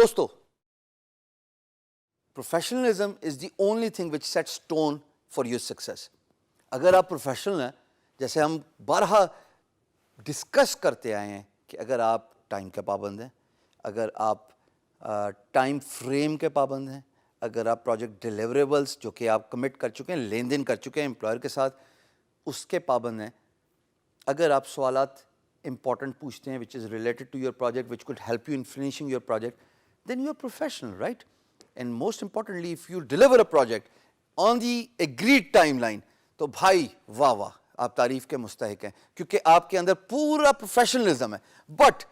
دوستو professionalism is the only thing which sets tone for your success. اگر آپ professional ہیں, جیسے ہم بارہا ڈسکس کرتے آئے ہیں کہ اگر آپ ٹائم کے پابند ہیں, اگر آپ ٹائم فریم کے پابند ہیں, اگر آپ پروجیکٹ ڈیلیوریبلس جو کہ آپ کمٹ کر چکے ہیں, لین دین کر چکے ہیں امپلائر کے ساتھ, اس کے پابند ہیں, اگر آپ سوالات امپورٹنٹ پوچھتے ہیں which is related to your project which could help you in finishing your project, then you are professional, right? And most importantly, if you deliver a project on the agreed timeline, تو بھائی واہ واہ, آپ تعریف کے مستحق ہیں کیونکہ آپ کے اندر پورا پروفیشنلزم ہے. بٹ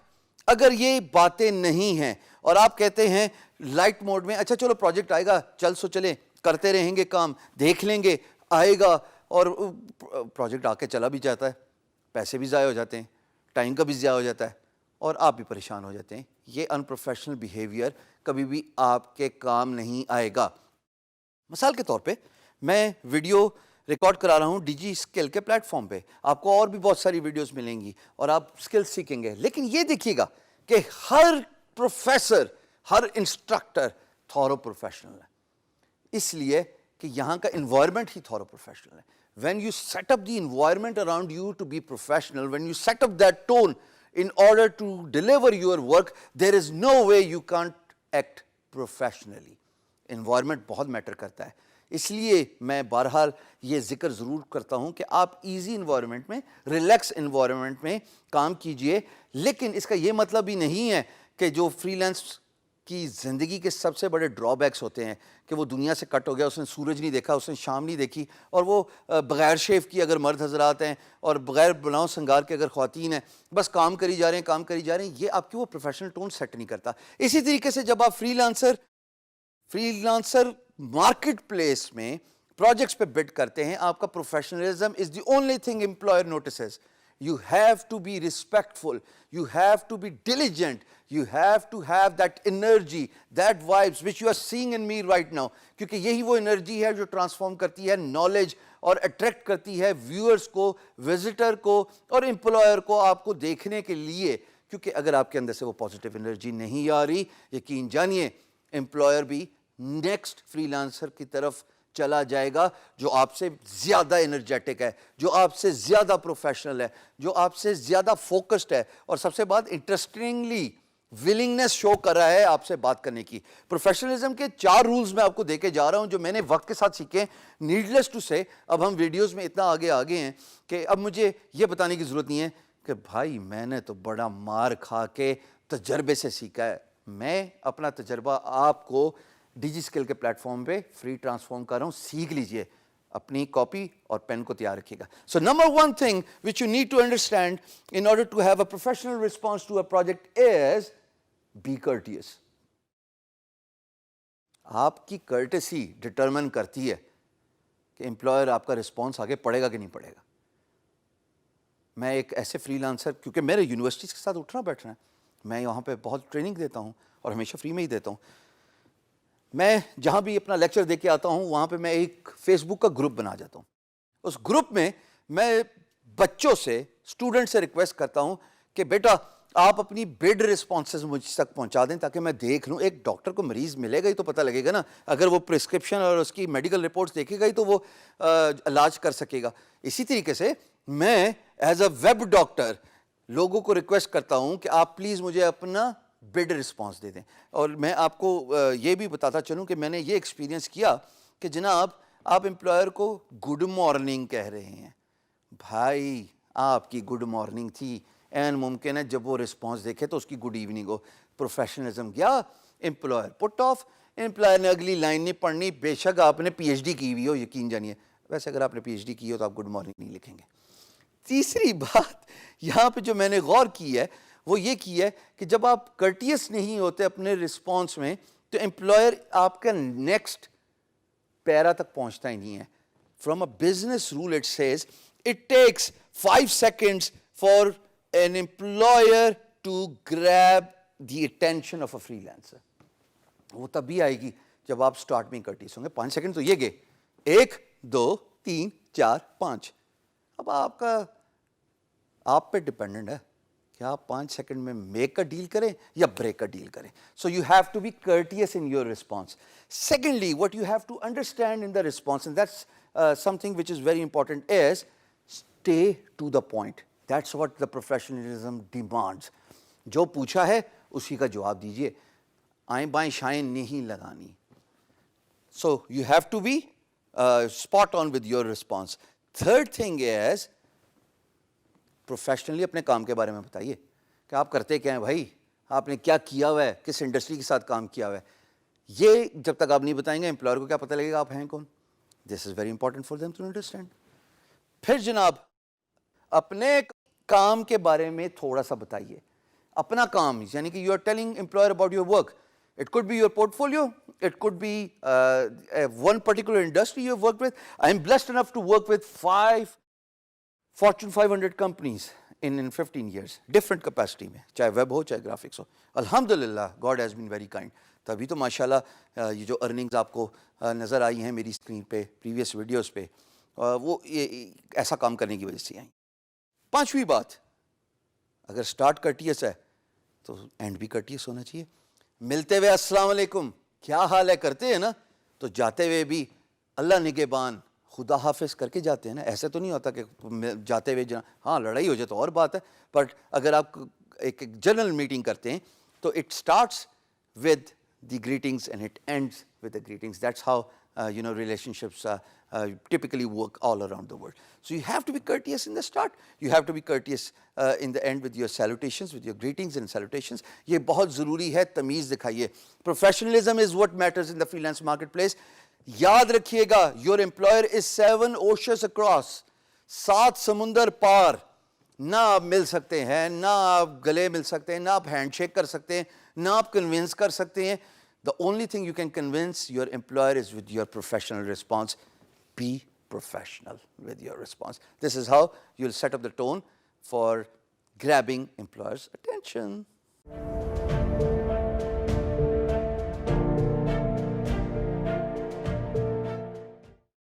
اگر یہ باتیں نہیں ہیں اور آپ کہتے ہیں لائٹ موڈ میں, اچھا چلو پروجیکٹ آئے گا, چل سو چلیں, کرتے رہیں گے کام, دیکھ لیں گے, آئے گا, اور پروجیکٹ آ کے چلا بھی جاتا ہے, پیسے بھی ضائع ہو جاتے ہیں, ٹائم کا بھی ضائع ہو جاتا ہے, اور آپ بھی پریشان ہو جاتے ہیں. یہ ان پروفیشنل بیہیویئر کبھی بھی آپ کے کام نہیں آئے گا. مثال کے طور پہ میں ویڈیو ریکارڈ کرا رہا ہوں ڈی جی اسکل کے پلیٹ فارم پہ, آپ کو اور بھی بہت ساری ویڈیوز ملیں گی اور آپ اسکل سیکھیں گے, لیکن یہ دیکھیے گا کہ ہر پروفیسر, ہر انسٹرکٹر تھورو پروفیشنل ہے, اس لیے کہ یہاں کا انوائرمنٹ ہی تھورو پروفیشنل ہے. When you set up the environment around you to be professional, when you set up that tone in order to deliver your work, there is no way you can't act professionally. Environment بہت metre کرتا ہے, اس لیے میں بہرحال یہ ذکر ضرور کرتا ہوں کہ آپ ایزی انوائرمنٹ میں, ریلیکس انوائرمنٹ میں کام کیجئے. لیکن اس کا یہ مطلب ہی نہیں ہے کہ جو فری لانس کی زندگی کے سب سے بڑے ڈرا بیکس ہوتے ہیں کہ وہ دنیا سے کٹ ہو گیا, اس نے سورج نہیں دیکھا, اس نے شام نہیں دیکھی, اور وہ بغیر شیف کی اگر مرد حضرات ہیں اور بغیر بناؤ سنگار کے اگر خواتین ہیں, بس کام کری جا رہے ہیں, کام کری جا رہے ہیں, یہ آپ کی وہ پروفیشنل ٹون سیٹ نہیں کرتا. اسی طریقے سے جب آپ فری لانسر مارکیٹ پلیس میں پروجیکٹس پہ بڈ کرتے ہیں, آپ کا professionalism is the only thing employer notices. You have to be respectful, you have to be diligent, you have to have that energy, that vibes which you are seeing in me right now, کیونکہ یہی وہ energy ہے جو transform کرتی ہے knowledge اور attract کرتی ہے ویورز کو, وزٹر کو اور امپلائر کو آپ کو دیکھنے کے لیے. کیونکہ اگر آپ کے اندر سے وہ پازیٹیو انرجی نہیں آ رہی, یقین جانیے امپلائر بھی نیکسٹ فری لانسر کی طرف چلا جائے گا جو آپ سے زیادہ انرجیٹک ہے, جو آپ سے زیادہ پروفیشنل ہے, جو آپ سے زیادہ فوکسڈ ہے, اور سب سے بات انٹرسٹنگلی ولنگنس شو کر رہا ہے آپ سے بات کرنے کی. پروفیشنلزم کے 4 رولز میں آپ کو دے کے جا رہا ہوں جو میں نے وقت کے ساتھ سیکھے. نیڈلیس ٹو سے اب ہم ویڈیوز میں اتنا آگے ہیں کہ اب مجھے یہ بتانے کی ضرورت نہیں ہے کہ بھائی میں نے تو بڑا مار کھا کے تجربے سے سیکھا ہے. میں اپنا تجربہ آپ کو ڈی جی اسکل کے پلیٹ فارم پہ فری ٹرانسفارم کر رہا ہوں, سیکھ لیجئے, اپنی کاپی اور پین کو تیار رکھیے گا. So number 1 thing which you need to understand in order to have a professional response to a project is be courteous. آپ کی کرٹسی ڈٹرمن کرتی ہے کہ امپلائر آپ کا رسپانس آگے پڑے گا کہ نہیں پڑے گا. میں ایک ایسے فری لانسر, کیونکہ میرے یونیورسٹیز کے ساتھ اٹھنا بیٹھنا ہے, میں یہاں پہ بہت ٹریننگ دیتا ہوں اور ہمیشہ فری میں ہی دیتا ہوں. میں جہاں بھی اپنا لیکچر دے کے آتا ہوں وہاں پہ میں ایک فیس بک کا گروپ بنا جاتا ہوں. اس گروپ میں میں بچوں سے, اسٹوڈنٹ سے ریکویسٹ کرتا ہوں کہ بیٹا آپ اپنی بڈ رسپانسز مجھ تک پہنچا دیں تاکہ میں دیکھ لوں. ایک ڈاکٹر کو مریض ملے گا ہی تو پتہ لگے گا نا, اگر وہ پرسکرپشن اور اس کی میڈیکل رپورٹس دیکھے گا ہی تو وہ علاج کر سکے گا. اسی طریقے سے میں ایز اے ویب ڈاکٹر لوگوں کو ریکویسٹ کرتا ہوں کہ آپ پلیز مجھے اپنا بڈ رسپانس دے دیں. اور میں آپ کو یہ بھی بتاتا چلوں کہ میں نے یہ ایکسپیرینس کیا کہ جناب آپ امپلائر کو گڈ مارننگ کہہ رہے ہیں, بھائی آپ کی گڈ مارننگ تھی, این ممکن ہے جب وہ رسپانس دیکھے تو اس کی گڈ ایوننگ ہو. پروفیشنلزم گیا, امپلائر پٹ آف. امپلائر نے اگلی لائن نہیں پڑھنی, بے شک آپ نے پی ایچ ڈی کی ہوئی ہو, یقین جانیے. ویسے اگر آپ نے پی ایچ ڈی کی ہو تو آپ گڈ مارننگ نہیں لکھیں گے. تیسری بات یہاں پہ جو میں نے غور کی ہے وہ یہ کی ہے کہ جب آپ کرٹیس نہیں ہوتے اپنے رسپانس میں تو امپلائر آپ کا نیکسٹ پیرا تک پہنچتا ہی نہیں ہے. From a business rule it says it takes 5 seconds for an employer to grab the attention of a freelancer. وہ تبھی آئے گی جب آپ اسٹارٹ میں کرٹیس ہوں گے. 5 سیکنڈ تو یہ گئے, 1 2 3 4 5. اب آپ پہ ڈپینڈنٹ ہے کہ آپ 5 سیکنڈ میں میک اے ڈیل کریں یا بریک اے ڈیل کریں. So you have to be courteous in your response. Secondly, what you have to understand in the response, and that's something which is very important, is stay to the point. That's what the professionalism demands. جو پوچھا ہے اسی کا جواب دیجیے, آئیں بائیں شائیں نہیں لگانی. So you have to be spot on with your response. Third thing is, professionally اپنے کام کے بارے میں بتائیے کہ آپ کرتے کیا ہیں بھائی, آپ نے کیا کیا ہوا ہے, کس انڈسٹری کے ساتھ کام کیا ہوا ہے. یہ جب تک آپ نہیں بتائیں گے امپلائر کو کیا پتہ لگے گا آپ ہیں کون. This is very important for them to understand. پھر جناب اپنے کام کے بارے میں تھوڑا سا بتائیے. اپنا کام یعنی کہ you are telling employer about your work. It could be your portfolio, it could be one particular industry you have worked with. I am blessed enough to work with 5 Fortune 500 companies in 15 years, different capacity میں, چاہے web ہو چاہے graphics ہو. الحمدللہ God has been very kind. تبھی تو ماشاءاللہ یہ جو earnings آپ کو نظر آئی ہیں میری اسکرین پہ پریویس ویڈیوز پہ, وہ ایسا کام کرنے کی وجہ سے آئیں. پانچویں بات, اگر اسٹارٹ کرٹیس ہے تو اینڈ بھی کرٹیس ہونا چاہیے. ملتے ہوئے السلام علیکم, کیا حال ہے کرتے ہیں نا, تو جاتے ہوئے بھی اللہ نگہبان خدا حافظ کر کے جاتے ہیں نا. ایسے تو نہیں ہوتا کہ جاتے ہوئے ہاں لڑائی ہو جائے تو اور بات ہے, بٹ اگر آپ ایک جنرل میٹنگ کرتے ہیں تو it starts with the greetings and it ends with the greetings. That's how relationships typically work all around the world. So you have to be courteous in the start, you have to be courteous in the end with your salutations, with your greetings and salutations. یہ بہت ضروری ہے, تمیز دکھائیے. Professionalism is what matters in the freelance marketplace. یاد رکھیے گا, your employer is 7 oceans across, 7 سمندر پار. نہ آپ مل سکتے ہیں, نہ آپ گلے مل سکتے ہیں, نہ آپ ہینڈ شیک کر سکتے ہیں, نہ آپ کنونس کر سکتے ہیں. The only thing you can convince your employer is with your professional response. Be professional with your response. This is how you'll set up the tone for grabbing employers' attention.